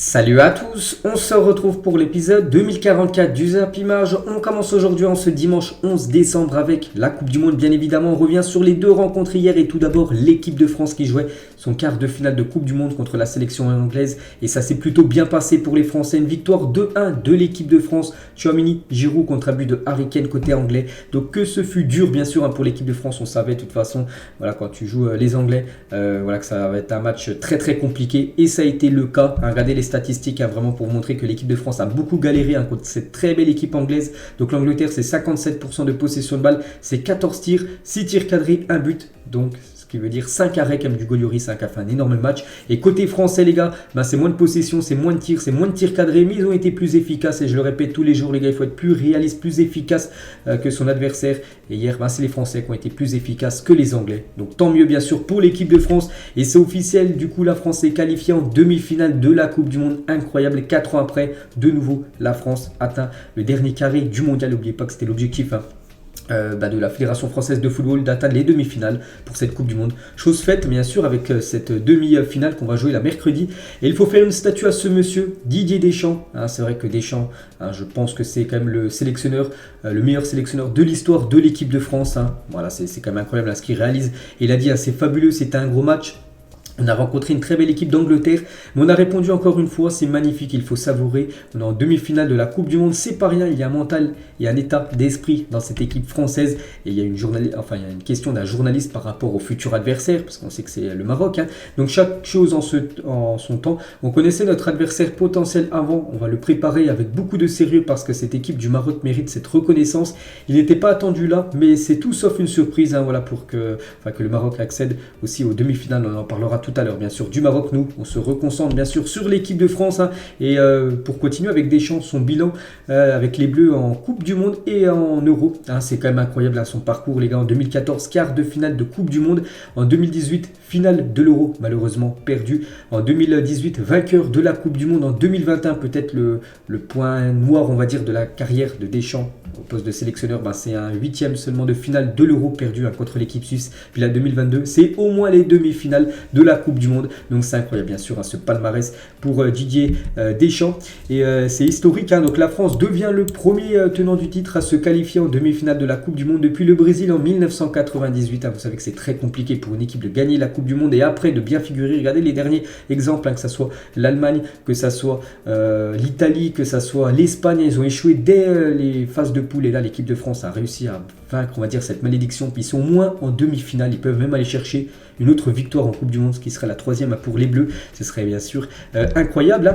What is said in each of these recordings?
Salut à tous, on se retrouve pour l'épisode 2044 du Zappimage. On commence aujourd'hui en ce dimanche 11 décembre avec la Coupe du Monde. Bien évidemment, on revient sur les deux rencontres hier et tout d'abord l'équipe de France qui jouait son quart de finale de Coupe du Monde contre la sélection anglaise. Et ça s'est plutôt bien passé pour les Français. Une victoire 2-1 de l'équipe de France. Tchouaméni, Giroud contre un but de Harry Kane côté anglais. Donc que ce fut dur bien sûr pour l'équipe de France. On savait de toute façon, voilà, quand tu joues les Anglais, voilà, que ça va être un match très très compliqué. Et ça a été le cas. Regardez les statistiques vraiment pour montrer que l'équipe de France a beaucoup galéré contre cette très belle équipe anglaise. Donc l'Angleterre c'est 57% de possession de balle, c'est 14 tirs, 6 tirs cadrés, 1 but. Donc ce qui veut dire 5 arrêts comme du Goliori, ça a fait un énorme match. Et côté français les gars, c'est moins de possession, c'est moins de tirs, c'est moins de tirs cadrés, mais ils ont été plus efficaces. Et je le répète tous les jours les gars, il faut être plus réaliste, plus efficace que son adversaire. Et hier c'est les Français qui ont été plus efficaces que les Anglais. Donc tant mieux bien sûr pour l'équipe de France. Et c'est officiel, du coup la France est qualifiée en demi-finale de la Coupe du Monde. Incroyable, 4 ans après, de nouveau la France atteint le dernier carré du mondial. N'oubliez pas que c'était l'objectif de la Fédération Française de Football d'atteindre les demi-finales pour cette Coupe du Monde. Chose faite bien sûr avec cette demi-finale qu'on va jouer la mercredi. Et il faut faire une statue à ce monsieur, Didier Deschamps. C'est vrai que Deschamps, je pense que c'est quand même le sélectionneur, le meilleur sélectionneur de l'histoire de l'équipe de France. Voilà, c'est quand même incroyable ce qu'il réalise. Et il a dit, c'est fabuleux, c'était un gros match. On a rencontré une très belle équipe d'Angleterre, mais on a répondu encore une fois, c'est magnifique, il faut savourer. On est en demi-finale de la Coupe du Monde, c'est pas rien, il y a un mental, il y a un état d'esprit dans cette équipe française. Et il y a une question d'un journaliste par rapport au futur adversaire, parce qu'on sait que c'est le Maroc. Donc chaque chose en son temps. On connaissait notre adversaire potentiel avant, on va le préparer avec beaucoup de sérieux parce que cette équipe du Maroc mérite cette reconnaissance. Il n'était pas attendu là, mais c'est tout sauf une surprise, voilà, pour que le Maroc accède aussi aux demi-finales. On en parlera tout à l'heure bien sûr du Maroc. Nous on se reconcentre bien sûr sur l'équipe de France et pour continuer avec Deschamps, son bilan avec les Bleus en Coupe du Monde et en Euro, c'est quand même incroyable son parcours les gars. En 2014 quart de finale de Coupe du Monde, en 2018 finale de l'Euro malheureusement perdu, en 2018 vainqueur de la Coupe du Monde, en 2021 peut-être le point noir on va dire de la carrière de Deschamps au poste de sélectionneur, c'est un 8e seulement de finale de l'Euro perdu contre l'équipe suisse. Puis la 2022 c'est au moins les demi-finales de la Coupe du Monde. Donc c'est incroyable bien sûr ce palmarès pour Didier Deschamps. Et c'est historique. Donc la France devient le premier tenant du titre à se qualifier en demi-finale de la Coupe du Monde depuis le Brésil en 1998. Vous savez que c'est très compliqué pour une équipe de gagner la Coupe du Monde et après de bien figurer. Regardez les derniers exemples, que ce soit l'Allemagne, que ce soit l'Italie, que ce soit l'Espagne. Ils ont échoué dès les phases de poule. Et là l'équipe de France a réussi à vaincre on va dire cette malédiction. Puis ils sont au moins en demi-finale. Ils peuvent même aller chercher une autre victoire en Coupe du Monde, ce qui serait la 3e pour les Bleus. Ce serait bien sûr incroyable.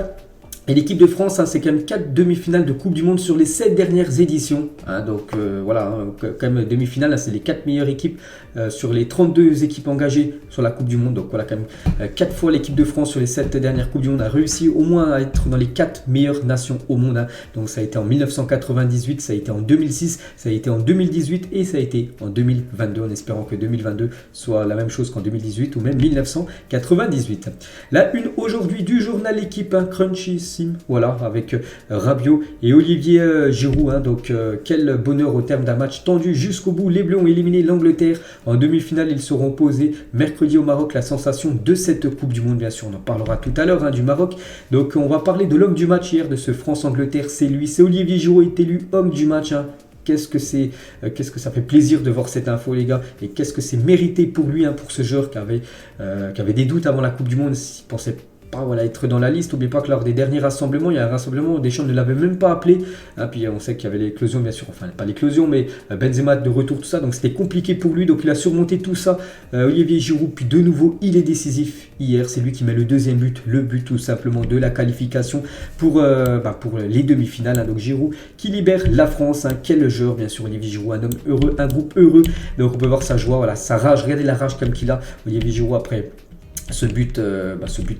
Et l'équipe de France, c'est quand même 4 demi-finales de Coupe du Monde sur les 7 dernières éditions. Donc voilà, quand même demi-finale, c'est les 4 meilleures équipes sur les 32 équipes engagées sur la Coupe du Monde. Donc voilà, quand même 4 fois l'équipe de France sur les 7 dernières Coupes du Monde a réussi au moins à être dans les 4 meilleures nations au monde. Donc ça a été en 1998, ça a été en 2006, ça a été en 2018 et ça a été en 2022, en espérant que 2022 soit la même chose qu'en 2018 ou même 1998. La une aujourd'hui du journal L'équipe, Crunchy. Voilà, avec Rabiot et Olivier Giroud. Donc quel bonheur au terme d'un match tendu jusqu'au bout. Les Bleus ont éliminé l'Angleterre en demi-finale. Ils seront opposés mercredi au Maroc. La sensation de cette Coupe du Monde, bien sûr, on en parlera tout à l'heure du Maroc. Donc on va parler de l'homme du match hier, de ce France-Angleterre. C'est lui, c'est Olivier Giroud, est élu homme du match. Qu'est-ce que ça fait plaisir de voir cette info les gars, et qu'est-ce que c'est mérité pour lui, pour ce joueur qui avait des doutes avant la Coupe du Monde, s'il pensait pas être dans la liste. N'oubliez pas que lors des derniers rassemblements, il y a un rassemblement où Deschamps ne l'avait même pas appelé. Puis on sait qu'il y avait l'éclosion, bien sûr, enfin pas l'éclosion, mais Benzema de retour, tout ça. Donc c'était compliqué pour lui. Donc il a surmonté tout ça. Olivier Giroud, puis de nouveau, il est décisif hier. C'est lui qui met le deuxième but, le but tout simplement de la qualification pour les demi-finales. Donc Giroud qui libère la France. Quel joueur, bien sûr, Olivier Giroud, un homme heureux, un groupe heureux. Donc on peut voir sa joie, voilà, sa rage. Regardez la rage comme qu'il a, Olivier Giroud après ce but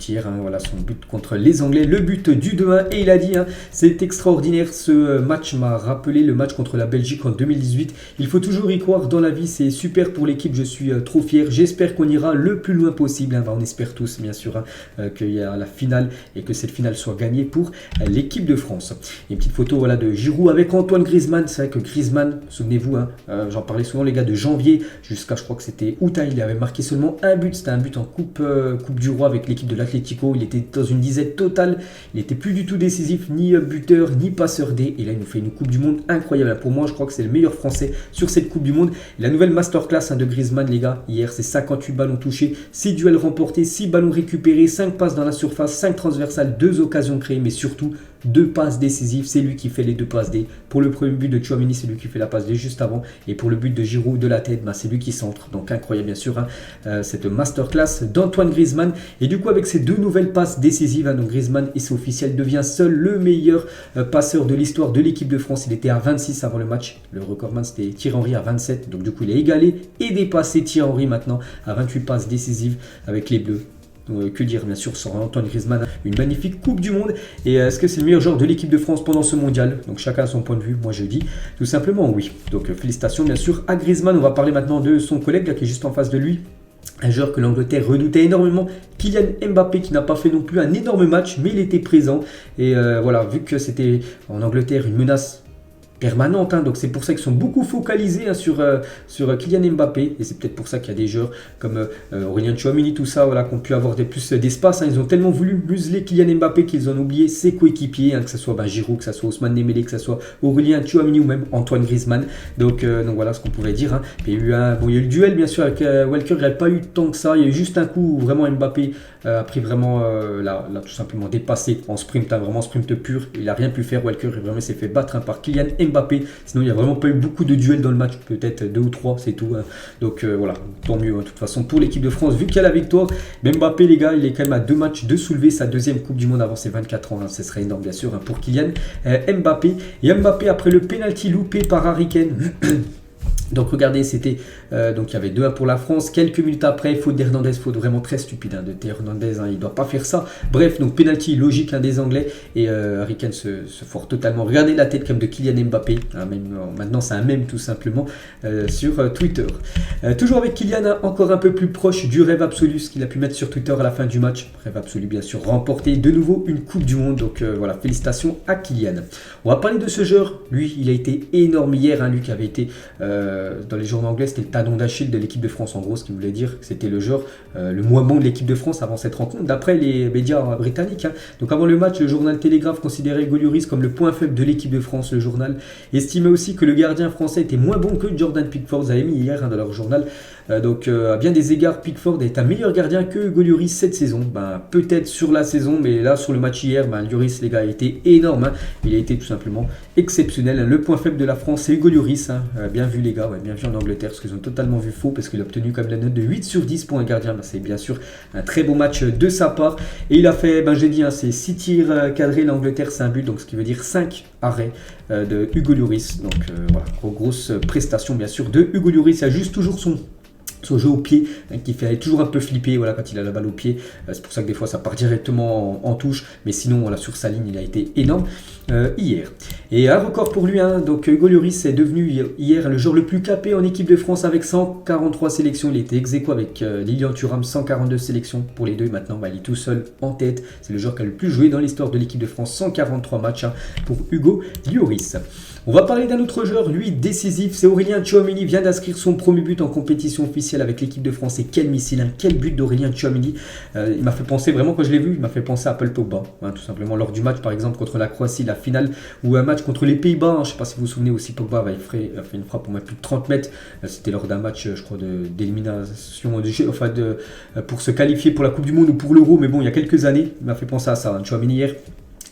hier, voilà, son but contre les Anglais, le but du 2-1, et il a dit, c'est extraordinaire, ce match m'a rappelé le match contre la Belgique en 2018, il faut toujours y croire dans la vie, c'est super pour l'équipe, je suis trop fier, j'espère qu'on ira le plus loin possible, on espère tous bien sûr qu'il y a la finale et que cette finale soit gagnée pour l'équipe de France. Et une petite photo voilà, de Giroud avec Antoine Griezmann. C'est vrai que Griezmann, souvenez-vous, j'en parlais souvent les gars, de janvier jusqu'à je crois que c'était août, il avait marqué seulement un but, c'était un but en coupe Coupe du Roi avec l'équipe de l'Atlético. Il était dans une disette totale. Il n'était plus du tout décisif, ni buteur, ni passeur D. Et là, il nous fait une Coupe du Monde incroyable. Pour moi, je crois que c'est le meilleur Français sur cette Coupe du Monde. Et la nouvelle masterclass de Griezmann, les gars. Hier, c'est 58 ballons touchés, 6 duels remportés, 6 ballons récupérés, 5 passes dans la surface, 5 transversales, 2 occasions créées, mais surtout 2 passes décisives. C'est lui qui fait les 2 passes D. Pour le premier but de Tchouaméni, c'est lui qui fait la passe D juste avant. Et pour le but de Giroud de la tête, c'est lui qui centre. Donc incroyable bien sûr cette masterclass d'Antoine Griezmann. Et du coup avec ces 2 nouvelles passes décisives, donc Griezmann, et c'est officiel, devient seul le meilleur passeur de l'histoire de l'équipe de France. Il était à 26 avant le match. Le recordman c'était Thierry Henry à 27. Donc du coup il a égalé et dépassé Thierry Henry maintenant à 28 passes décisives avec les Bleus. Donc, que dire bien sûr sur Antoine Griezmann, une magnifique Coupe du Monde. Et est-ce que c'est le meilleur joueur de l'équipe de France pendant ce mondial? Donc chacun a son point de vue, moi je dis tout simplement oui. Donc félicitations bien sûr à Griezmann. On va parler maintenant de son collègue là, qui est juste en face de lui. Un joueur que l'Angleterre redoutait énormément, Kylian Mbappé, qui n'a pas fait non plus un énorme match, mais il était présent. Et voilà, vu que c'était en Angleterre une menace permanente, donc c'est pour ça qu'ils sont beaucoup focalisés sur Kylian Mbappé, et c'est peut-être pour ça qu'il y a des joueurs comme Aurélien Tchouaméni, tout ça, voilà, qui ont pu avoir plus d'espace, ils ont tellement voulu museler Kylian Mbappé qu'ils ont oublié ses coéquipiers, que ce soit Giroud, que ce soit Ousmane Dembélé, que ce soit Aurélien Tchouaméni ou même Antoine Griezmann. Donc voilà ce qu'on pouvait dire. Il y a eu il y a eu le duel bien sûr avec Walker, il n'y a pas eu tant que ça, il y a eu juste un coup où vraiment Mbappé a pris vraiment l'a tout simplement dépassé en sprint, vraiment sprint pur, il n'a rien pu faire. Walker vraiment s'est fait battre par Kylian Mbappé. Sinon il n'y a vraiment pas eu beaucoup de duels dans le match, peut-être 2 ou 3, c'est tout. Donc voilà, tant mieux de toute façon pour l'équipe de France vu qu'il y a la victoire. Mbappé les gars, il est quand même à 2 matchs de soulever sa 2e Coupe du Monde avant ses 24 ans, ce serait énorme bien sûr pour Kylian Mbappé. Et Mbappé après le penalty loupé par Harry Kane. Donc regardez, c'était donc il y avait 2-1 pour la France. Quelques minutes après, faute d'Hernandez, faute vraiment très stupide de Théo Hernandez, il ne doit pas faire ça. Bref, donc penalty logique des Anglais et Harry Kane se foire totalement. Regardez la tête quand même de Kylian Mbappé, maintenant c'est un mème tout simplement sur Twitter. Toujours avec Kylian, encore un peu plus proche du rêve absolu, ce qu'il a pu mettre sur Twitter à la fin du match. Rêve absolu bien sûr, remporter de nouveau une Coupe du Monde. Donc voilà, félicitations à Kylian. On va parler de ce joueur, lui il a été énorme hier, lui qui avait été dans les journaux anglais, c'était le talon d'Achille de l'équipe de France. En gros, ce qui voulait dire que c'était le joueur le moins bon de l'équipe de France avant cette rencontre, d'après les médias britanniques. Donc avant le match, le journal Télégraphe considérait Hugo Lloris comme le point faible de l'équipe de France. Le journal estimait aussi que le gardien français était moins bon que Jordan Pickford. Ils avaient mis hier dans leur journal. Donc à bien des égards, Pickford est un meilleur gardien que Hugo Lloris cette saison. Peut-être sur la saison, mais là sur le match hier, Lloris les gars a été énorme. Il a été tout simplement exceptionnel. Le point faible de la France, c'est Hugo Lloris. Bien vu les gars, bien vu en Angleterre, parce qu'ils ont totalement vu faux, parce qu'il a obtenu quand même la note de 8 sur 10 pour un gardien. C'est bien sûr un très beau match de sa part. Et il a fait, j'ai dit, c'est 6 tirs cadrés, l'Angleterre c'est un but, donc ce qui veut dire 5 arrêts de Hugo Lloris. Donc voilà, grosse prestation bien sûr de Hugo Lloris. Il a juste toujours son jeu au pied qui fait toujours un peu flipper quand il a la balle au pied. C'est pour ça que des fois ça part directement en touche, mais sinon sur sa ligne il a été énorme hier. Et un record pour lui, donc Hugo Lloris est devenu hier le joueur le plus capé en équipe de France avec 143 sélections. Il était ex aequo avec Lilian Thuram, 142 sélections pour les deux. Maintenant il est tout seul en tête, c'est le joueur qui a le plus joué dans l'histoire de l'équipe de France, 143 matchs pour Hugo Lloris. On va parler d'un autre joueur, lui décisif, c'est Aurélien Tchouaméni, vient d'inscrire son premier but en compétition officielle avec l'équipe de France. Et quel missile, quel but d'Aurélien Tchouaméni. Il m'a fait penser, vraiment quand je l'ai vu, il m'a fait penser à Paul Pogba, tout simplement lors du match par exemple contre la Croatie, la finale, ou un match contre les Pays-Bas, je ne sais pas si vous vous souvenez aussi, Pogba a fait une frappe pour plus de 30 mètres, c'était lors d'un match je crois d'élimination, pour se qualifier pour la Coupe du Monde ou pour l'Euro, mais bon il y a quelques années, il m'a fait penser à ça, Tchouaméni hier.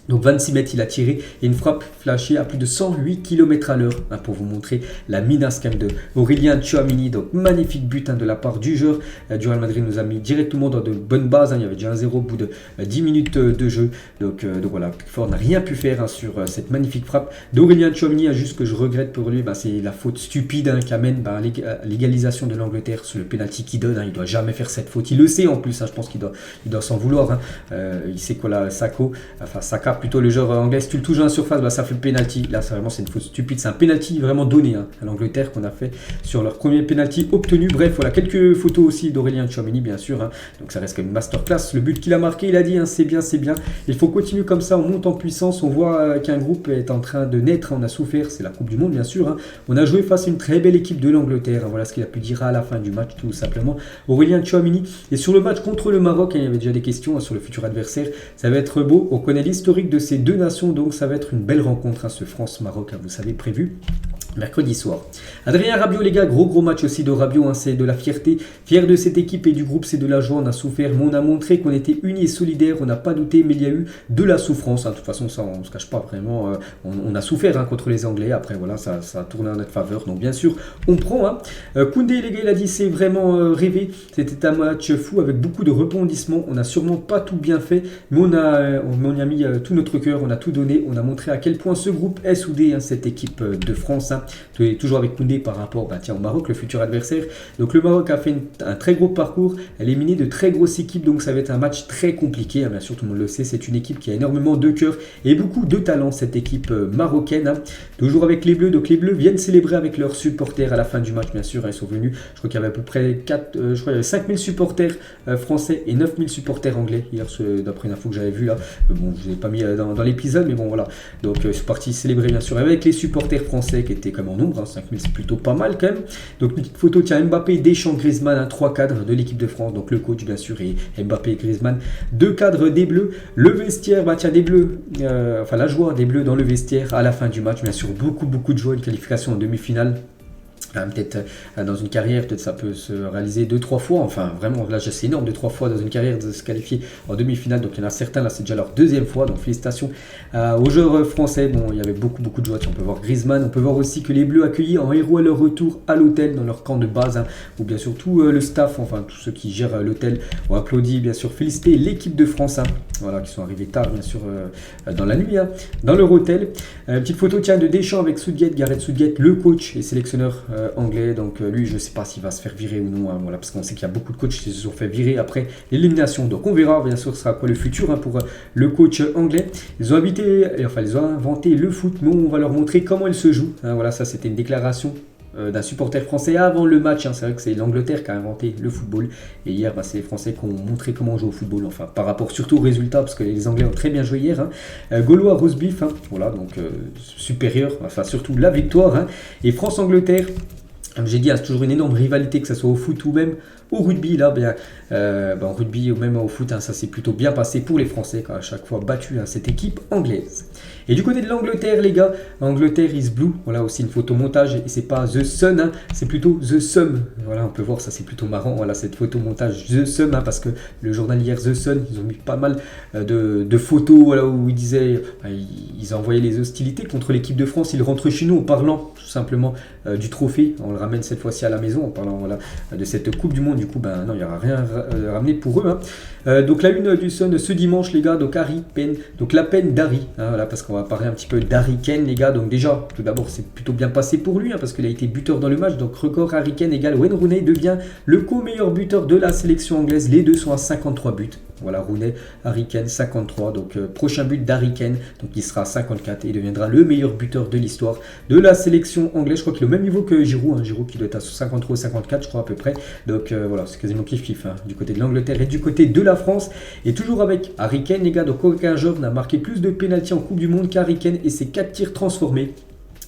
Donc 26 mètres il a tiré et une frappe flashée à plus de 108 km à l'heure pour vous montrer la menace de Aurélien Tchouaméni. Donc magnifique but de la part du joueur du Real Madrid, nous a mis directement dans de bonnes bases. Il y avait déjà un 0 au bout de 10 minutes de jeu. Donc voilà, Pickford n'a rien pu faire sur cette magnifique frappe d'Aurélien Tchouaméni. Juste que je regrette pour lui, c'est la faute stupide qui amène à l'égalisation de l'Angleterre sur le penalty qu'il donne. Il ne doit jamais faire cette faute. Il le sait en plus, je pense qu'il doit s'en vouloir. Il sait quoi là, Saka frère, plutôt le joueur anglais, si tu le touches dans la surface, ça fait penalty. Là, c'est une faute stupide. C'est un penalty vraiment donné à l'Angleterre qu'on a fait sur leur premier penalty obtenu. Bref, voilà, quelques photos aussi d'Aurélien Tchouaméni, bien sûr. Donc ça reste comme une masterclass. Le but qu'il a marqué, il a dit, c'est bien, c'est bien. Il faut continuer comme ça, on monte en puissance. On voit qu'un groupe est en train de naître. On a souffert, c'est la Coupe du Monde, bien sûr. On a joué face à une très belle équipe de l'Angleterre. Voilà ce qu'il a pu dire à la fin du match, tout simplement. Aurélien Tchouaméni. Et sur le match contre le Maroc, il y avait déjà des questions sur le futur adversaire. Ça va être beau. On connaît l'historique de ces deux nations, donc ça va être une belle rencontre, ce France-Maroc, vous savez, prévu mercredi soir. Adrien Rabiot, les gars, gros match aussi de Rabiot, c'est de la fierté. Fier de cette équipe et du groupe, c'est de la joie. On a souffert, mais on a montré qu'on était unis et solidaires. On n'a pas douté, mais il y a eu de la souffrance. De toute façon, ça, on ne se cache pas vraiment. On a souffert contre les Anglais. Après, voilà, ça a tourné en notre faveur. Donc, bien sûr, on prend. Koundé, les gars, il a dit, c'est vraiment rêvé. C'était un match fou avec beaucoup de rebondissements. On n'a sûrement pas tout bien fait, mais on y a mis tout notre cœur. On a tout donné. On a montré à quel point ce groupe est soudé, cette équipe de France. Toujours avec Koundé par rapport au Maroc, le futur adversaire. Donc le Maroc a fait un très gros parcours, elle a éliminé de très grosses équipes, donc ça va être un match très compliqué. Bien sûr, tout le monde le sait, c'est une équipe qui a énormément de cœur et beaucoup de talent, cette équipe marocaine. Toujours avec les Bleus, donc les Bleus viennent célébrer avec leurs supporters à la fin du match, bien sûr. Ils sont venus, je crois qu'il y avait à peu près 5000 supporters français et 9000 supporters anglais, hier, d'après une info que j'avais vue là. Bon, je ne l'ai pas mis dans l'épisode, mais bon, voilà. Donc ils sont partis célébrer, bien sûr, avec les supporters français qui étaient comme en nombre, 5000 c'est plutôt pas mal quand même. Donc une petite photo, tiens, Mbappé, Deschamps, Griezmann, 3 cadres de l'équipe de France, donc le coach bien sûr et Mbappé et Griezmann, 2 cadres des Bleus, le vestiaire, des Bleus, la joie des Bleus dans le vestiaire à la fin du match, bien sûr beaucoup de joie, une qualification en demi-finale. Peut-être dans une carrière, peut-être ça peut se réaliser 2-3 fois, enfin vraiment là c'est énorme, 2-3 fois dans une carrière de se qualifier en demi-finale, donc il y en a certains là c'est déjà leur deuxième fois, donc félicitations aux joueurs français. Bon, il y avait beaucoup de joie, on peut voir Griezmann, on peut voir aussi que les Bleus accueillis en héros à leur retour à l'hôtel dans leur camp de base, où bien sûr tout le staff, enfin tous ceux qui gèrent l'hôtel ont applaudi, bien sûr félicité l'équipe de France, voilà, qui sont arrivés tard bien sûr dans la nuit, dans leur hôtel. Petite photo de Deschamps avec Southgate, Gareth Southgate, le coach et sélectionneur anglais, donc lui je ne sais pas s'il va se faire virer ou non, voilà, parce qu'on sait qu'il y a beaucoup de coachs qui se sont fait virer après l'élimination, donc on verra bien sûr ce sera quoi le futur pour le coach anglais. Ils ont inventé le foot, mais on va leur montrer comment il se joue, voilà, ça c'était une déclaration d'un supporter français avant le match, c'est vrai que c'est l'Angleterre qui a inventé le football et hier c'est les Français qui ont montré comment on joue au football, enfin par rapport surtout au résultat, parce que les Anglais ont très bien joué hier, Gaulois roast beef, voilà, donc supérieur, enfin surtout la victoire, et France-Angleterre. Comme j'ai dit, c'est toujours une énorme rivalité, que ce soit au foot ou même au rugby. Là, en rugby ou même au foot, ça s'est plutôt bien passé pour les Français, qui ont à chaque fois battu cette équipe anglaise. Et du côté de l'Angleterre, les gars, Angleterre is blue. Voilà aussi une photo montage, et c'est pas The Sun, c'est plutôt The Sun. Voilà, on peut voir, ça c'est plutôt marrant. Voilà, cette photo montage The Sun, parce que le journal hier The Sun, ils ont mis pas mal de photos, voilà, où ils disaient, ils envoyaient les hostilités contre l'équipe de France. Ils rentrent chez nous en parlant tout simplement du trophée. On le ramène cette fois-ci à la maison en parlant, voilà, de cette Coupe du Monde. Du coup, non, il n'y aura rien ramené pour eux. Donc la une du Sun ce dimanche, les gars, donc Harry Kane, donc la peine d'Harry, voilà, parce qu'on va parler un petit peu d'Harry Kane, les gars. Donc déjà, tout d'abord, c'est plutôt bien passé pour lui, parce qu'il a été buteur dans le match. Donc record Harry Kane égale Wayne Rooney devient le co-meilleur buteur de la sélection anglaise. Les deux sont à 53 buts. Voilà, Rooney, Harry Kane 53, donc prochain but d'Harry Kane, donc il sera à 54 et il deviendra le meilleur buteur de l'histoire de la sélection anglaise. Je crois qu'il est au même niveau que Giroud, Giroud qui doit être à 53 ou 54 je crois à peu près, donc voilà, c'est quasiment kiff du côté de l'Angleterre et du côté de la France. Et toujours avec Harry Kane, les gars, donc aucun joueur n'a marqué plus de pénalty en Coupe du Monde qu'Harry Kane et ses 4 tirs transformés.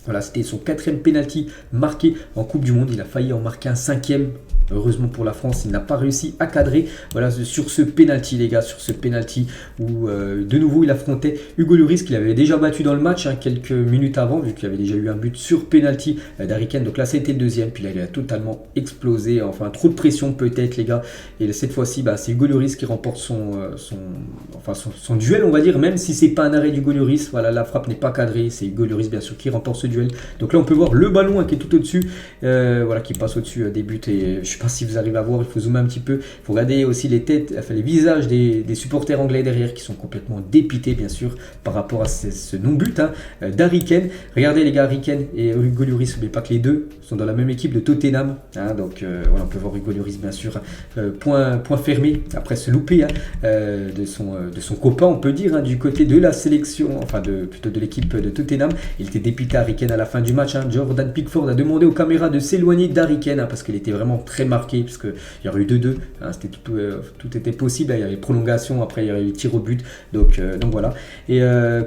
Voilà, c'était son 4e pénalty marqué en Coupe du Monde, il a failli en marquer un 5e. Heureusement pour la France, il n'a pas réussi à cadrer. Voilà, sur ce penalty, les gars, sur ce penalty où de nouveau il affrontait Hugo Lloris, qu'il avait déjà battu dans le match quelques minutes avant, vu qu'il avait déjà eu un but sur penalty d'Harry Kane. Donc là, c'était le deuxième. Puis là, il a totalement explosé. Enfin, trop de pression peut-être, les gars. Et cette fois-ci, c'est Hugo Lloris qui remporte son duel, on va dire, même si c'est pas un arrêt d'Hugo Lloris. Voilà, la frappe n'est pas cadrée. C'est Hugo Lloris, bien sûr, qui remporte ce duel. Donc là, on peut voir le ballon qui est tout au-dessus, voilà, qui passe au-dessus des buts. Et sais pas si vous arrivez à voir, il faut zoomer un petit peu. Il faut regarder aussi les têtes, enfin les visages des supporters anglais derrière qui sont complètement dépités bien sûr par rapport à ce non-but d'Harry Kane. Regardez les gars, Harry Kane et Hugo Lloris, n'oubliez pas que les deux sont dans la même équipe de Tottenham. Donc voilà, on peut voir Hugo Lloris bien sûr, point fermé après ce loupé de son copain, on peut dire, du côté de la sélection, enfin plutôt de l'équipe de Tottenham. Il était dépité Harry Kane à la fin du match. Jordan Pickford a demandé aux caméras de s'éloigner d'Harry Kane parce qu'il était vraiment très marqué, parce qu'il y aurait eu 2-2, tout était possible, il y avait prolongation, après il y avait les tirs au but, donc voilà. Et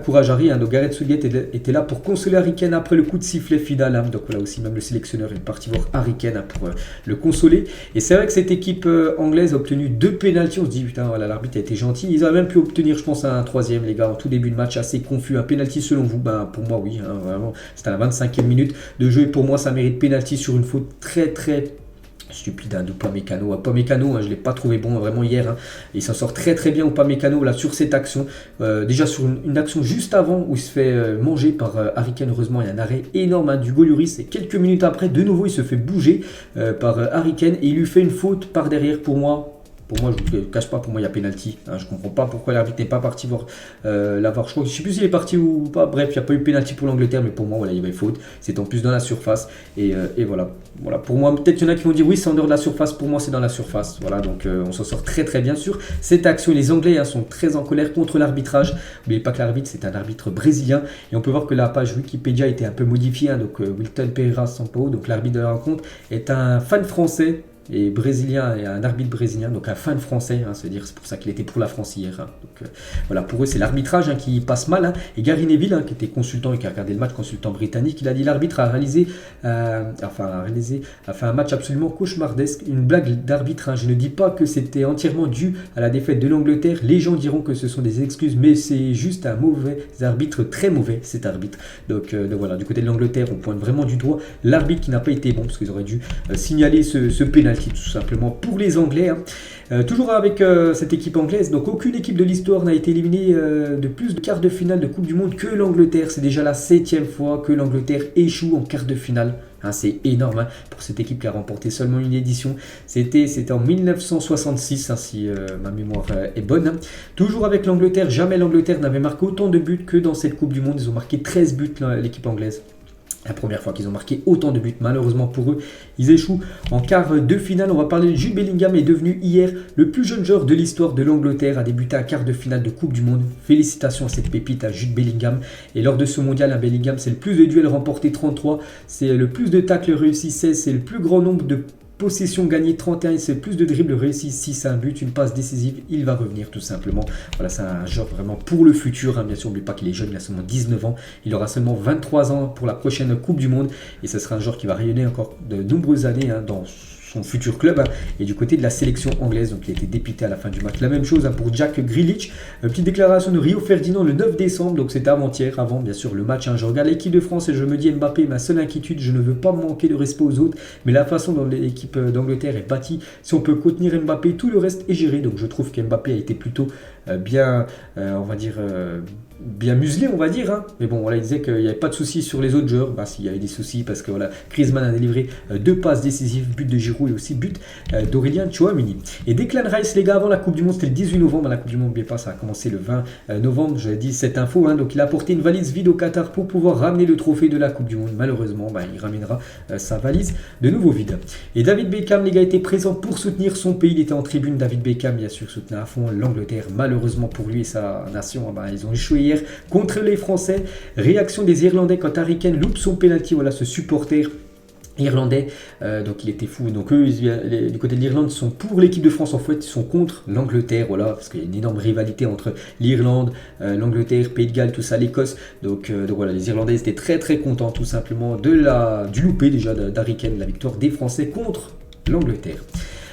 courage Harry, donc Gareth Southgate était là pour consoler Harry Kane après le coup de sifflet final, donc voilà, aussi même le sélectionneur est parti voir Harry Kane pour le consoler. Et c'est vrai que cette équipe anglaise a obtenu 2 pénaltys, on se dit putain voilà, l'arbitre a été gentil, ils auraient même pu obtenir je pense un 3e les gars, en tout début de match, assez confus. Un pénalty selon vous? Pour moi oui, vraiment, c'était à la 25e minute de jeu et pour moi ça mérite pénalty sur une faute très stupide d'Upamecano. Upamecano, je ne l'ai pas trouvé bon vraiment hier. Il s'en sort très bien Upamecano là sur cette action. Déjà sur une action juste avant où il se fait manger par Harry Kane. Heureusement, il y a un arrêt énorme du Hugo Lloris. Et quelques minutes après, de nouveau, il se fait bouger par Harry Kane et il lui fait une faute par derrière pour moi. Pour moi, je ne vous cache pas, pour moi, il y a pénalty. Je ne comprends pas pourquoi l'arbitre n'est pas parti voir la VAR. Je ne sais plus s'il est parti ou pas. Bref, il n'y a pas eu pénalty pour l'Angleterre, mais pour moi, voilà, il y avait faute. C'est en plus dans la surface. Et voilà. Pour moi, peut-être qu'il y en a qui vont dire oui, c'est en dehors de la surface. Pour moi, c'est dans la surface. Voilà, donc on s'en sort très bien sur cette action. Les Anglais sont très en colère contre l'arbitrage. N'oubliez pas que l'arbitre, c'est un arbitre brésilien. Et on peut voir que la page Wikipédia a été un peu modifiée. Donc Wilton Pereira Sampaio, donc l'arbitre de la rencontre, est un fan français. Et brésilien, et un arbitre brésilien, donc un fan français, c'est pour ça qu'il était pour la France hier. Donc voilà, pour eux c'est l'arbitrage qui passe mal. Et Gary Neville, qui était consultant et qui a regardé le match, consultant britannique, il a dit l'arbitre a fait un match absolument cauchemardesque, une blague d'arbitre. Je ne dis pas que c'était entièrement dû à la défaite de l'Angleterre, les gens diront que ce sont des excuses, mais c'est juste un mauvais arbitre, très mauvais cet arbitre. Donc voilà, du côté de l'Angleterre, on pointe vraiment du doigt l'arbitre qui n'a pas été bon, parce qu'ils auraient dû signaler ce pénalty tout simplement pour les Anglais. Toujours avec cette équipe anglaise, donc aucune équipe de l'histoire n'a été éliminée de plus de quarts de finale de Coupe du Monde que l'Angleterre. C'est déjà la 7e fois que l'Angleterre échoue en quart de finale. C'est énorme pour cette équipe qui a remporté seulement une édition. C'était en 1966, si ma mémoire est bonne. Toujours avec l'Angleterre, jamais l'Angleterre n'avait marqué autant de buts que dans cette Coupe du Monde. Ils ont marqué 13 buts, l'équipe anglaise. La première fois qu'ils ont marqué autant de buts, malheureusement pour eux, ils échouent en quart de finale. On va parler de Jude Bellingham, est devenu hier le plus jeune joueur de l'histoire de l'Angleterre, a débuté à quart de finale de Coupe du Monde. Félicitations à cette pépite, à Jude Bellingham. Et lors de ce mondial, Bellingham, c'est le plus de duels remportés, 33, c'est le plus de tacles réussis, 16, c'est le plus grand nombre de possession gagnée, 31, c'est plus de dribbles réussis, 6, un but, une passe décisive, il va revenir tout simplement. Voilà, c'est un joueur vraiment pour le futur, bien sûr, n'oubliez pas qu'il est jeune, il a seulement 19 ans, il aura seulement 23 ans pour la prochaine Coupe du Monde, et ce sera un joueur qui va rayonner encore de nombreuses années dans son futur club. Et du côté de la sélection anglaise, donc il a été dépité à la fin du match. La même chose pour Jack Grealish. Petite déclaration de Rio Ferdinand le 9 décembre, donc c'était avant-hier, avant bien sûr le match. Je regarde l'équipe de France et je me dis Mbappé, ma seule inquiétude, je ne veux pas manquer de respect aux autres, mais la façon dont l'équipe d'Angleterre est bâtie, si on peut contenir Mbappé, tout le reste est géré. Donc je trouve qu'Mbappé a été plutôt bien, on va dire, bien muselé, on va dire. Mais bon, voilà, il disait qu'il n'y avait pas de soucis sur les autres joueurs. S'il y avait des soucis, parce que voilà, Griezmann a délivré 2 passes décisives, but de Giroud et aussi but d'Aurélien Tchouameni. Et Declan Rice, les gars, avant la Coupe du Monde, c'était le 18 novembre. La Coupe du Monde, n'oubliez pas, ça a commencé le 20 novembre. J'avais dit cette info. Donc il a apporté une valise vide au Qatar pour pouvoir ramener le trophée de la Coupe du Monde. Malheureusement, il ramènera sa valise de nouveau vide. Et David Beckham, les gars, était présent pour soutenir son pays. Il était en tribune. David Beckham, bien sûr, soutenait à fond l'Angleterre. Malheureusement pour lui et sa nation, ils ont échoué hier contre les Français. Réaction des Irlandais quand Harry Kane loupe son penalty. Voilà, ce supporter irlandais, donc il était fou. Donc eux, du côté de l'Irlande, sont pour l'équipe de France. En fait, ils sont contre l'Angleterre, voilà, parce qu'il y a une énorme rivalité entre l'Irlande, l'Angleterre, Pays de Galles, tout ça, l'Écosse. Donc voilà, les Irlandais étaient très contents tout simplement du loupé déjà d'Harry Kane, la victoire des Français contre l'Angleterre.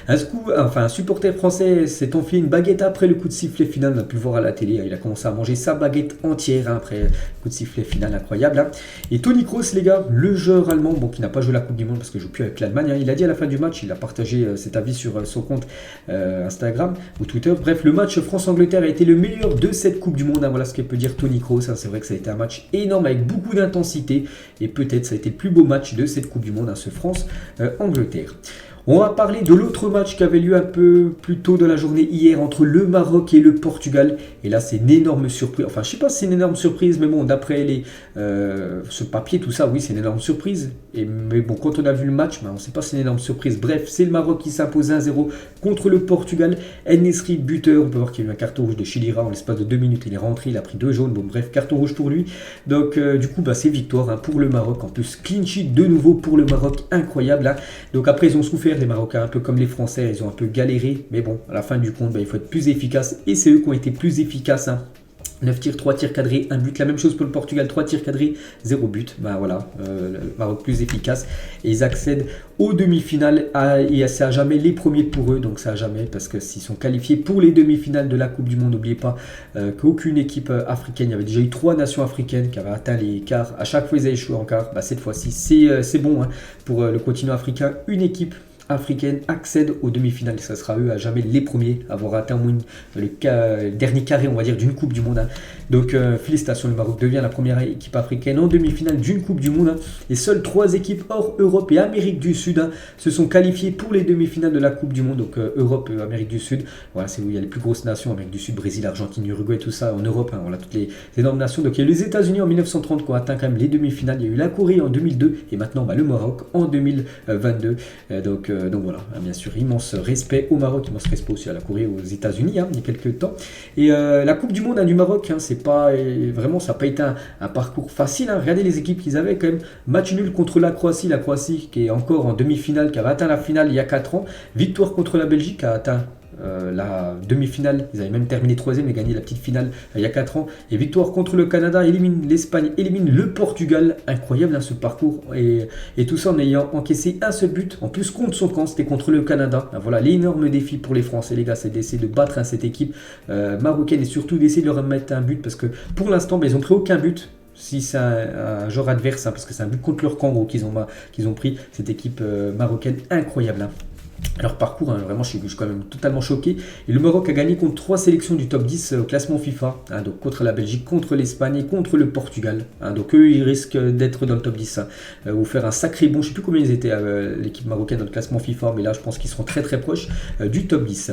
Un supporter français s'est enfilé une baguette après le coup de sifflet final. On a pu le voir à la télé. Il a commencé à manger sa baguette entière après le coup de sifflet final incroyable. Et Toni Kroos, les gars, le joueur allemand, qui n'a pas joué la Coupe du Monde parce que je ne joue plus avec l'Allemagne. Il a dit à la fin du match, il a partagé cet avis sur son compte Instagram ou Twitter. Bref, le match France-Angleterre a été le meilleur de cette Coupe du Monde. Voilà ce que peut dire Toni Kroos. C'est vrai que ça a été un match énorme avec beaucoup d'intensité. Et peut-être ça a été le plus beau match de cette Coupe du Monde, ce France-Angleterre. On va parler de l'autre match qui avait lieu un peu plus tôt dans la journée hier entre le Maroc et le Portugal. Et là, c'est une énorme surprise. Enfin, je sais pas si c'est une énorme surprise, mais bon, d'après ce papier, tout ça, oui, c'est une énorme surprise. Mais bon, quand on a vu le match, on ne sait pas si c'est une énorme surprise. Bref, c'est le Maroc qui s'impose 1-0 contre le Portugal. En-Nesyri, buteur. On peut voir qu'il y a eu un carton rouge de Chilira en l'espace de 2 minutes. Il est rentré, il a pris 2 jaunes. Bon, bref, carton rouge pour lui. Donc, du coup, c'est victoire pour le Maroc. En plus, clean sheet de nouveau pour le Maroc. Incroyable. Donc, après, ils ont souffert, les Marocains, un peu comme les Français. Ils ont un peu galéré. Mais bon, à la fin du compte, il faut être plus efficace. Et c'est eux qui ont été plus efficaces. 9 tirs, 3 tirs cadrés, 1 but. La même chose pour le Portugal, 3 tirs cadrés, 0 but. Voilà, le Maroc plus efficace. Et ils accèdent aux demi-finales. Et c'est à jamais les premiers pour eux. Donc c'est à jamais parce que s'ils sont qualifiés pour les demi-finales de la Coupe du Monde, n'oubliez pas qu'aucune équipe africaine, il y avait déjà eu 3 nations africaines qui avaient atteint les quarts. À chaque fois, ils avaient échoué en quart. Cette fois-ci, c'est bon pour le continent africain. Une équipe africaine accède aux demi-finales. Ça sera eux à jamais les premiers à avoir atteint au moins le dernier carré, on va dire, d'une Coupe du Monde. Donc félicitations, le Maroc devient la première équipe africaine en demi-finale d'une Coupe du Monde. Et seules 3 équipes hors Europe et Amérique du Sud se sont qualifiées pour les demi-finales de la Coupe du Monde. Donc Europe, Amérique du Sud, voilà, c'est où il y a les plus grosses nations, Amérique du Sud, Brésil, Argentine, Uruguay, tout ça. En Europe, voilà, toutes les énormes nations. Donc il y a les États-Unis en 1930 qui ont atteint quand même les demi-finales. Il y a eu la Corée en 2002 et maintenant le Maroc en 2022. Donc voilà, bien sûr, immense respect au Maroc, immense respect aussi à la Corée, aux États-Unis, il y a quelques temps. Et la Coupe du Monde du Maroc, c'est pas vraiment, ça n'a pas été un parcours facile. Regardez les équipes qu'ils avaient quand même. Match nul contre la Croatie qui est encore en demi-finale, qui avait atteint la finale il y a 4 ans. Victoire contre la Belgique, qui a atteint la demi-finale, ils avaient même terminé 3e et gagné la petite finale il y a 4 ans. Et victoire contre le Canada, élimine l'Espagne, élimine le Portugal. Incroyable ce parcours. Et tout ça en ayant encaissé un seul but. En plus contre son camp, c'était contre le Canada. Voilà l'énorme défi pour les Français, les gars, c'est d'essayer de battre cette équipe marocaine et surtout d'essayer de leur mettre un but parce que pour l'instant, ils n'ont pris aucun but. Si c'est un genre adverse, parce que c'est un but contre leur camp qu'ils ont pris, cette équipe marocaine incroyable. Leur parcours, vraiment, je suis quand même totalement choqué. Et le Maroc a gagné contre 3 sélections du top 10 au classement FIFA. Donc contre la Belgique, contre l'Espagne et contre le Portugal. Donc eux, ils risquent d'être dans le top 10. Ou faire un sacré bon. Je ne sais plus combien ils étaient, l'équipe marocaine dans le classement FIFA. Mais là, je pense qu'ils seront très très proches du top 10.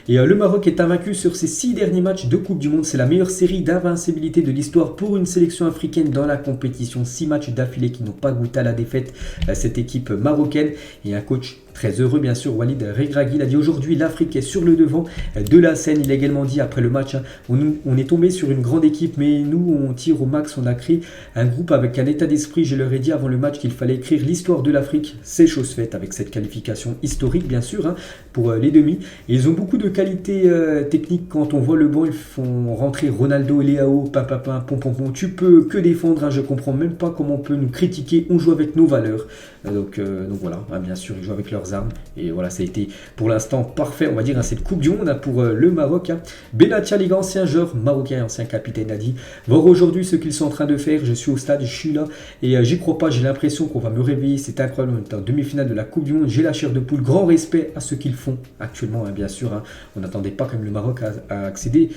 Et le Maroc est invaincu sur ses 6 derniers matchs de Coupe du Monde. C'est la meilleure série d'invincibilité de l'histoire pour une sélection africaine dans la compétition. 6 matchs d'affilée qui n'ont pas goûté à la défaite. Cette équipe marocaine et un coach très heureux, bien sûr, Walid Regragui. Il a dit aujourd'hui l'Afrique est sur le devant de la scène. Il a également dit après le match, on est tombé sur une grande équipe, mais nous on tire au max. On a créé un groupe avec un état d'esprit. Je leur ai dit avant le match qu'il fallait écrire l'histoire de l'Afrique. C'est chose faite avec cette qualification historique, bien sûr, pour les demi. Et ils ont beaucoup de qualités techniques. Quand on voit le banc, ils font rentrer Ronaldo et Léao, pom. Tu peux que défendre. Je comprends même pas comment on peut nous critiquer. On joue avec nos valeurs. Donc voilà, bien sûr, ils jouent avec leurs armes. Et voilà, ça a été pour l'instant parfait, on va dire, cette Coupe du Monde pour le Maroc. Benatia, les ancien joueur marocain, ancien capitaine, a dit voir aujourd'hui ce qu'ils sont en train de faire. Je suis au stade, je suis là et j'y crois pas. J'ai l'impression qu'on va me réveiller. C'est incroyable. On est en demi-finale de la Coupe du Monde. J'ai la chair de poule. Grand respect à ce qu'ils font actuellement, bien sûr. On n'attendait pas comme le Maroc à accéder,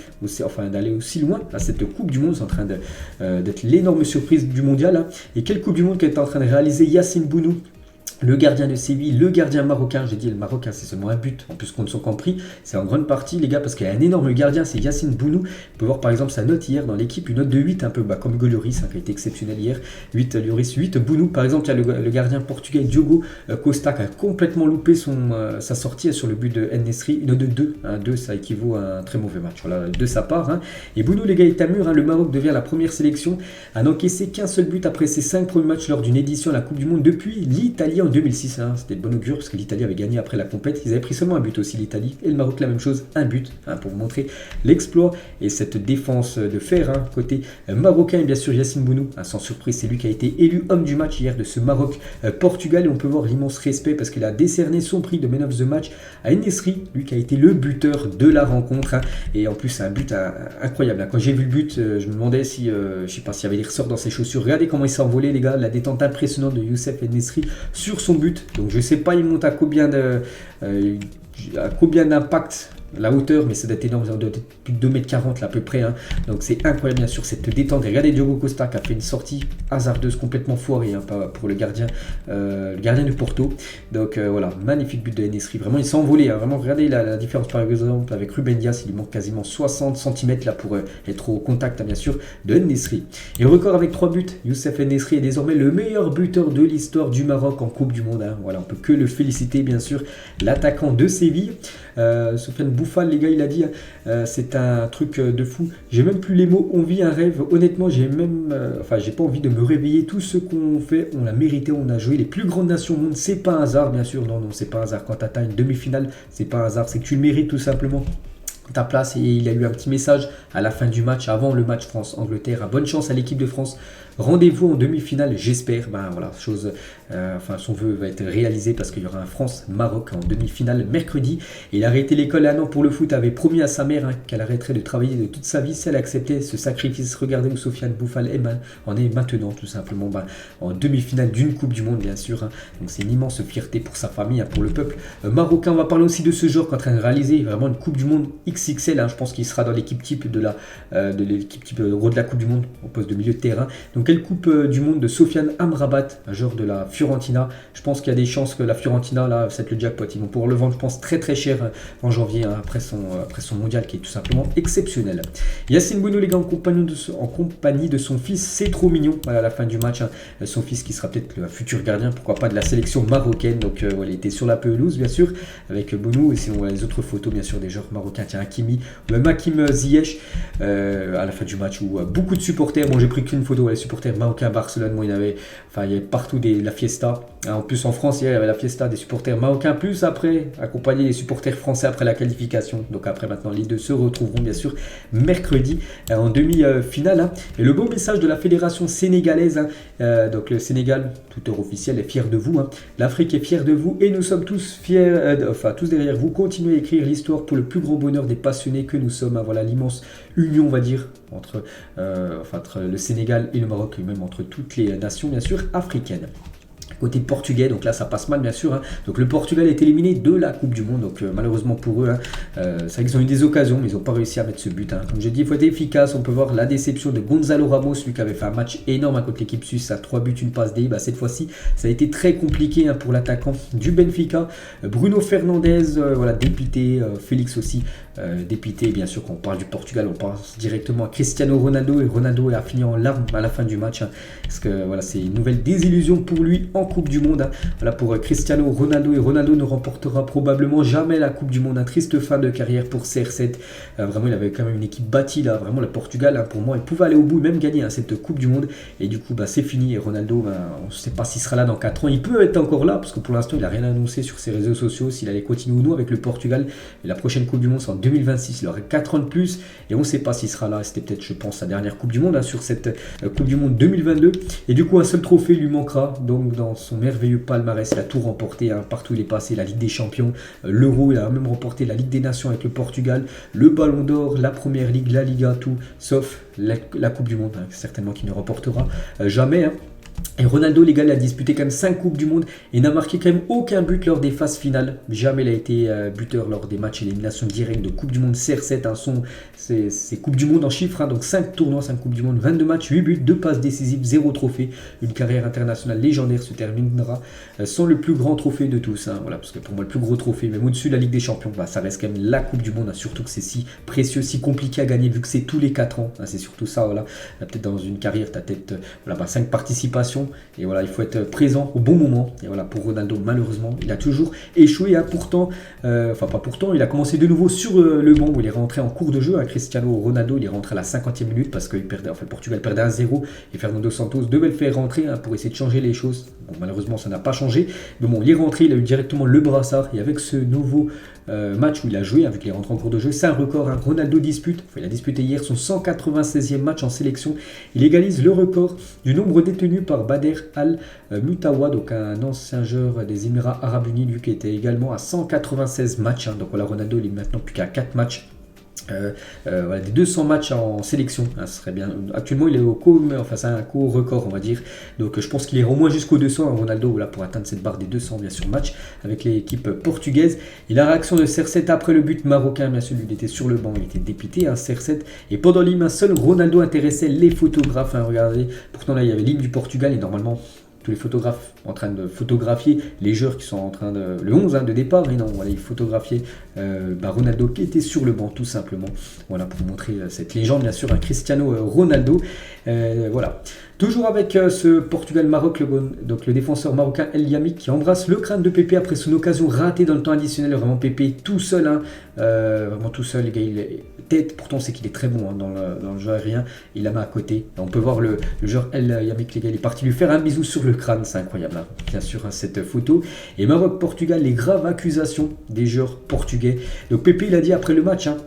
d'aller aussi loin à cette Coupe du Monde. C'est en train d'être l'énorme surprise du mondial. Et quelle Coupe du Monde qu'elle est en train de réaliser Yacine Bounou, le gardien de Séville, le gardien marocain. J'ai dit le Maroc, c'est seulement un but. En plus, contre son compris, c'est en grande partie, les gars, parce qu'il y a un énorme gardien, c'est Yacine Bounou. On peut voir par exemple sa note hier dans l'équipe, une note de 8, un peu comme Hugo Lloris, qui a été exceptionnel hier. 8 Lloris, 8 Bounou. Par exemple, il y a le gardien portugais Diogo Costa qui a complètement loupé sa sortie sur le but de En-Nesyri. Une note de 2. 2, ça équivaut à un très mauvais match. Voilà, de sa part. Et Bounou, les gars, est à mûr. Le Maroc devient la première sélection à n'encaisser qu'un seul but après ses 5 premiers matchs lors d'une édition à la Coupe du Monde depuis l'Italie en 2006. C'était de bon augure parce que l'Italie avait gagné après la compète. Ils avaient pris seulement un but aussi, l'Italie. Et le Maroc, la même chose, un but, pour vous montrer l'exploit et cette défense de fer côté marocain. Et bien sûr, Yacine Bounou, sans surprise, c'est lui qui a été élu homme du match hier de ce Maroc-Portugal. Et on peut voir l'immense respect parce qu'il a décerné son prix de Man of the Match à En-Nesyri, lui qui a été le buteur de la rencontre. Et en plus, c'est un but incroyable. Quand j'ai vu le but, je me demandais si, je sais pas s'il y avait des ressorts dans ses chaussures. Regardez comment il s'est envolé, les gars. La détente impressionnante de Youssef En-Nesyri sur son but. Donc je sais pas, il monte à combien de... à combien d'impact la hauteur, mais ça doit être énorme, ça doit être plus de 2,40 m là à peu près, hein. Donc c'est incroyable bien sûr cette détente. Et regardez Diogo Costa qui a fait une sortie hasardeuse complètement foirée, hein, pour le gardien du Porto. Donc voilà, magnifique but de En-Nesyri, vraiment il s'est envolé, hein. Vraiment regardez la différence par exemple avec Ruben Dias, il lui manque quasiment 60 cm là pour être au contact, hein, bien sûr de En-Nesyri. Et le record avec 3 buts, Youssef En-Nesyri est désormais le meilleur buteur de l'histoire du Maroc en Coupe du Monde, hein. Voilà, on peut que le féliciter bien sûr, l'attaquant de Séville. Sofiane Bouffal, les gars, il a dit, c'est un truc de fou. J'ai même plus les mots, on vit un rêve. Honnêtement, j'ai pas envie de me réveiller. Tout ce qu'on fait, on l'a mérité, on a joué les plus grandes nations au monde. C'est pas un hasard, bien sûr. Non, c'est pas un hasard. Quand tu atteins une demi-finale, c'est pas un hasard. C'est que tu le mérites tout simplement ta place. Et il a eu un petit message à la fin du match, avant le match France-Angleterre. Bonne chance à l'équipe de France. Rendez-vous en demi-finale, j'espère. Voilà, son vœu va être réalisé parce qu'il y aura un France-Maroc en demi-finale mercredi. Et il a arrêté l'école 1 an pour le foot, avait promis à sa mère, hein, qu'elle arrêterait de travailler de toute sa vie si elle acceptait ce sacrifice. Regardez où Sofiane Bouffal en est maintenant, tout simplement, en demi-finale d'une Coupe du Monde, bien sûr, hein. Donc c'est une immense fierté pour sa famille, hein, pour le peuple marocain. On va parler aussi de ce joueur qui est en train de réaliser vraiment une Coupe du Monde XXL, hein. Je pense qu'il sera dans l'équipe type de l'équipe type gros de la Coupe du Monde, au poste de milieu de terrain. Donc quelle Coupe du Monde de Sofiane Amrabat, un joueur de la Fiorentina. Je pense qu'il y a des chances que la Fiorentina, là, c'est le jackpot. Ils vont pouvoir le vendre, je pense, très très cher en janvier, hein, après son mondial qui est tout simplement exceptionnel. Yacine Bounou, les gars, en compagnie de son fils, c'est trop mignon. Voilà, à la fin du match, hein, son fils qui sera peut-être le futur gardien, pourquoi pas, de la sélection marocaine. Donc voilà, il était sur la pelouse, bien sûr, avec Bounou. Et sinon, voilà, les autres photos, bien sûr, des joueurs marocains. Tiens, Hakimi, ou même Hakim Ziyech, à la fin du match, où beaucoup de supporters, bon, j'ai pris qu'une photo, les supporters marocains à Barcelone, moi, il y avait partout la fiesta. En plus, en France, il y avait la fiesta des supporters marocains, plus après, accompagner les supporters français après la qualification. Donc après, maintenant, les deux se retrouveront, bien sûr, mercredi en demi-finale, hein. Et le beau message de la fédération sénégalaise, hein, donc le Sénégal, tout heure officiel, est fier de vous, hein. L'Afrique est fière de vous et nous sommes tous fiers, tous derrière vous. Continuez à écrire l'histoire pour le plus grand bonheur des passionnés que nous sommes, hein. Voilà l'immense union, on va dire, entre le Sénégal et le Maroc, et même entre toutes les nations, bien sûr, africaines. Côté portugais, donc là ça passe mal, bien sûr, hein. Donc le Portugal est éliminé de la Coupe du Monde, donc malheureusement pour eux, hein, c'est vrai qu'ils ont eu des occasions mais ils n'ont pas réussi à mettre ce but, hein. Comme je dis, il faut être efficace. On peut voir la déception de Gonzalo Ramos, lui qui avait fait un match énorme, hein, contre l'équipe suisse, à 3 buts, une passe D. Cette fois-ci ça a été très compliqué, hein, pour l'attaquant du Benfica. Bruno Fernandes, voilà, dépité. Félix aussi, dépité. Bien sûr, quand on parle du Portugal, on pense directement à Cristiano Ronaldo, et Ronaldo a fini en larmes à la fin du match, hein, parce que voilà, c'est une nouvelle désillusion pour lui en Coupe du Monde, hein. Voilà pour Cristiano Ronaldo, et Ronaldo ne remportera probablement jamais la Coupe du Monde, un triste fin de carrière pour CR7. Vraiment, il avait quand même une équipe bâtie là, vraiment le Portugal, hein, pour moi, il pouvait aller au bout et même gagner, hein, cette Coupe du Monde. Et du coup, c'est fini. Et Ronaldo, on ne sait pas s'il sera là dans 4 ans. Il peut être encore là parce que pour l'instant, il n'a rien annoncé sur ses réseaux sociaux s'il allait continuer ou non avec le Portugal. Et la prochaine Coupe du Monde, c'est en 2026. Il aurait 4 ans de plus et on ne sait pas s'il sera là. C'était peut-être, je pense, sa dernière Coupe du Monde, hein, sur cette Coupe du Monde 2022. Et du coup, un seul trophée lui manquera. Donc, dans son merveilleux palmarès, il a tout remporté, hein, partout il est passé, la Ligue des Champions, l'Euro, il a même remporté la Ligue des Nations avec le Portugal, le Ballon d'Or, la Première Ligue, la Liga, tout, sauf la Coupe du Monde, hein, certainement qu'il ne remportera jamais, hein. Et Ronaldo, les gars, il a disputé quand même 5 Coupes du Monde et n'a marqué quand même aucun but lors des phases finales. Jamais il a été buteur lors des matchs élimination directe de Coupe du Monde. CR7, hein, c'est Coupe du Monde en chiffres, hein, donc 5 tournois, 5 Coupes du Monde, 22 matchs, 8 buts, 2 passes décisives, 0 trophée. Une carrière internationale légendaire se terminera sans le plus grand trophée de tous, hein, voilà, parce que pour moi, le plus gros trophée, même au-dessus de la Ligue des Champions, ça reste quand même la Coupe du Monde, hein, surtout que c'est si précieux, si compliqué à gagner, vu que c'est tous les 4 ans. Hein, c'est surtout ça, voilà. Peut-être dans une carrière, tu as peut-être 5 participations. Et voilà, il faut être présent au bon moment. Et voilà, pour Ronaldo, malheureusement, il a toujours échoué, hein. Pourtant, il a commencé de nouveau sur le banc où il est rentré en cours de jeu, hein. Cristiano Ronaldo, il est rentré à la 50e minute parce que le Portugal perdait 1-0 et Fernando Santos devait le faire rentrer, hein, pour essayer de changer les choses. Bon, malheureusement, ça n'a pas changé. Mais bon, il est rentré, il a eu directement le brassard. Et avec ce nouveau match où il a joué, hein, vu qu'il est rentré en cours de jeu, c'est un record, hein. Ronaldo il a disputé hier son 196e match en sélection. Il égalise le record du nombre détenus par Bader Al-Mutawa, donc un ancien joueur des Émirats Arabes Unis, lui qui était également à 196 matchs, hein. Donc voilà, Ronaldo, il est maintenant plus qu'à 4 matchs Voilà, des 200 matchs en sélection, hein, ce serait bien. Actuellement, il est enfin, c'est un co-record, on va dire. Donc, je pense qu'il ira au moins jusqu'au 200, hein, Ronaldo, voilà, pour atteindre cette barre des 200, bien sûr, matchs avec l'équipe portugaise. Et la réaction de CR7 après le but marocain, bien sûr, il était sur le banc, il était dépité, hein, CR7. Et pendant l'hymne, seul Ronaldo intéressait les photographes, hein, regardez. Pourtant, là, il y avait l'hymne du Portugal et normalement, tous les photographes en train de photographier les joueurs qui sont en train de... Le 11 hein, de départ, et non, voilà, ils photographiaient Ronaldo qui était sur le banc tout simplement. Voilà, pour montrer cette légende, bien sûr, à Cristiano Ronaldo. Voilà. Toujours avec ce Portugal-Maroc, donc le défenseur marocain El Yamik qui embrasse le crâne de Pépé après son occasion ratée dans le temps additionnel. Vraiment Pépé tout seul, hein, vraiment tout seul, les gars, il est tête, pourtant c'est qu'il est très bon hein, dans le jeu aérien, il la met à côté. On peut voir le joueur El Yamik, les gars, il est parti lui faire un bisou sur le crâne, c'est incroyable, hein, bien sûr, hein, cette photo. Et Maroc-Portugal, les graves accusations des joueurs portugais. Donc Pépé, il a dit après le match, hein,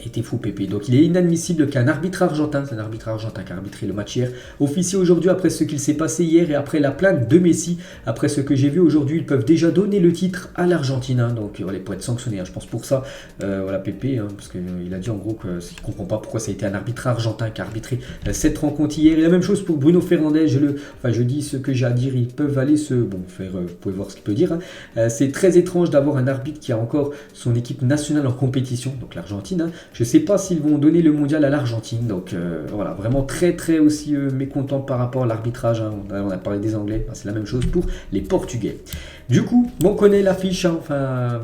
était fou Pépé. Donc il est inadmissible qu'un arbitre argentin, c'est un arbitre argentin qui a arbitré le match hier, officie aujourd'hui après ce qu'il s'est passé hier et après la plainte de Messi. Après ce que j'ai vu aujourd'hui, ils peuvent déjà donner le titre à l'Argentine. Hein, donc voilà, pour être sanctionné, hein, je pense pour ça. Voilà Pépé, hein, parce qu'il a dit en gros qu'il ne comprend pas pourquoi ça a été un arbitre argentin qui a arbitré cette rencontre hier. Et la même chose pour Bruno Fernandes. Je dis ce que j'ai à dire, ils peuvent aller faire, vous pouvez voir ce qu'il peut dire. Hein. C'est très étrange d'avoir un arbitre qui a encore son équipe nationale en compétition, donc l'Argentine. Hein. Je ne sais pas s'ils vont donner le mondial à l'Argentine. Donc voilà, vraiment très très aussi mécontent par rapport à l'arbitrage. Hein. On a parlé des Anglais, c'est la même chose pour les Portugais. Du coup, on connaît l'affiche, hein,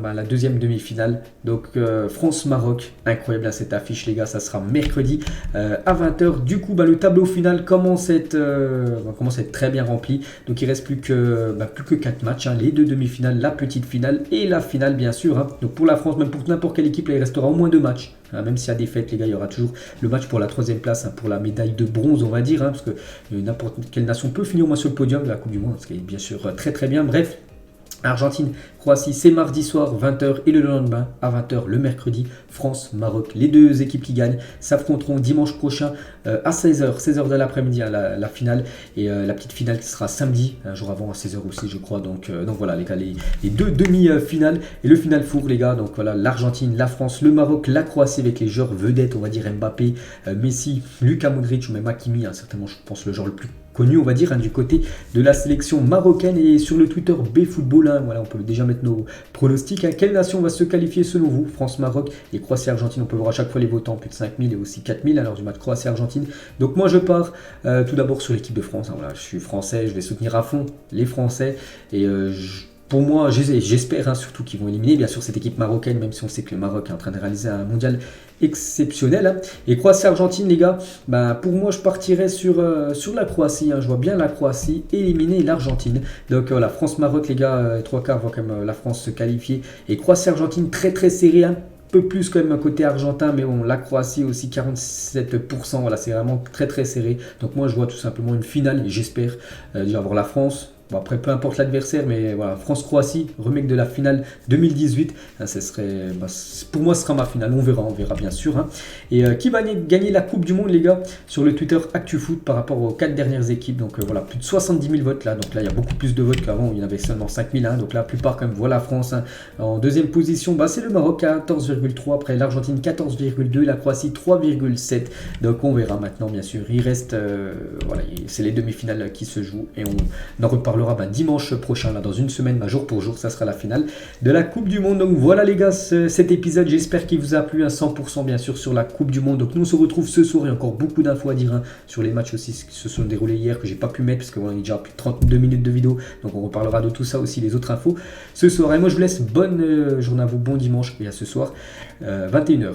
la deuxième demi-finale. Donc France-Maroc, incroyable à cette affiche les gars, ça sera mercredi à 20h. Du coup, le tableau final commence à être très bien rempli. Donc il ne reste plus que 4 matchs, hein, les deux demi-finales, la petite finale et la finale bien sûr. Hein. Donc pour la France, même pour n'importe quelle équipe, là, il restera au moins 2 matchs. Hein, même s'il y a défaite les gars, il y aura toujours le match pour la 3e place, hein, pour la médaille de bronze on va dire. Hein, parce que n'importe quelle nation peut finir au moins sur le podium de la Coupe du Monde, ce qui est bien sûr très très bien. Bref. Argentine, Croatie, c'est mardi soir 20h et le lendemain à 20h le mercredi, France, Maroc. Les deux équipes qui gagnent s'affronteront dimanche prochain à 16h de l'après-midi à la finale et la petite finale qui sera samedi, un jour avant à 16h aussi je crois. Donc voilà les gars, les deux demi-finales et le final four les gars. Donc voilà, l'Argentine, la France, le Maroc, la Croatie avec les joueurs vedettes, on va dire Mbappé, Messi, Luka Modric ou même Hakimi, hein, certainement je pense le joueur le plus connu on va dire, hein, du côté de la sélection marocaine. Et sur le Twitter BFootball, hein, voilà, on peut déjà mettre nos pronostics. Hein. Quelle nation va se qualifier selon vous? France, Maroc et Croatie-Argentine. On peut voir à chaque fois les votants, plus de 5000 et aussi 4000 à l'heure du match Croatie-Argentine. Donc moi je pars tout d'abord sur l'équipe de France. Hein, voilà, je suis français, je vais soutenir à fond les Français et pour moi, j'espère hein, surtout qu'ils vont éliminer bien sûr cette équipe marocaine, même si on sait que le Maroc est en train de réaliser un mondial exceptionnel. Hein. Et Croatie-Argentine, les gars, pour moi, je partirais sur la Croatie. Hein. Je vois bien la Croatie éliminer l'Argentine. Donc voilà, France-Maroc, les gars, 3/4 voient quand même la France se qualifier. Et Croatie-Argentine, très très serré. Hein. Peu plus quand même côté argentin, mais bon, la Croatie aussi 47%, voilà, c'est vraiment très très serré. Donc moi je vois tout simplement une finale et j'espère déjà avoir la France. Bon, après, peu importe l'adversaire, mais voilà, France-Croatie, remake de la finale 2018, ça serait, pour moi, ce sera ma finale. On verra bien sûr. Hein. Et qui va gagner la Coupe du Monde, les gars, sur le Twitter ActuFoot par rapport aux 4 dernières équipes. Donc voilà, plus de 70 000 votes là. Donc là, il y a beaucoup plus de votes qu'avant. Il y en avait seulement 5 000. Hein. Donc la plupart, quand même, voient la France. Hein. En deuxième position, c'est le Maroc à 14,3. Après l'Argentine, 14,2. La Croatie, 3,7. Donc on verra maintenant, bien sûr. Il reste, voilà, c'est les demi-finales qui se jouent et on en reparlera dimanche prochain, là, dans une semaine, jour pour jour, ça sera la finale de la Coupe du Monde. Donc voilà les gars, cet épisode, j'espère qu'il vous a plu à 100% bien sûr sur la Coupe du Monde. Donc nous on se retrouve ce soir, il y a encore beaucoup d'infos à dire hein, sur les matchs aussi qui se sont déroulés hier, que j'ai pas pu mettre parce qu'on est déjà plus de 32 minutes de vidéo, donc on reparlera de tout ça aussi, les autres infos ce soir. Et moi je vous laisse bonne journée à vous, bon dimanche et à ce soir 21h.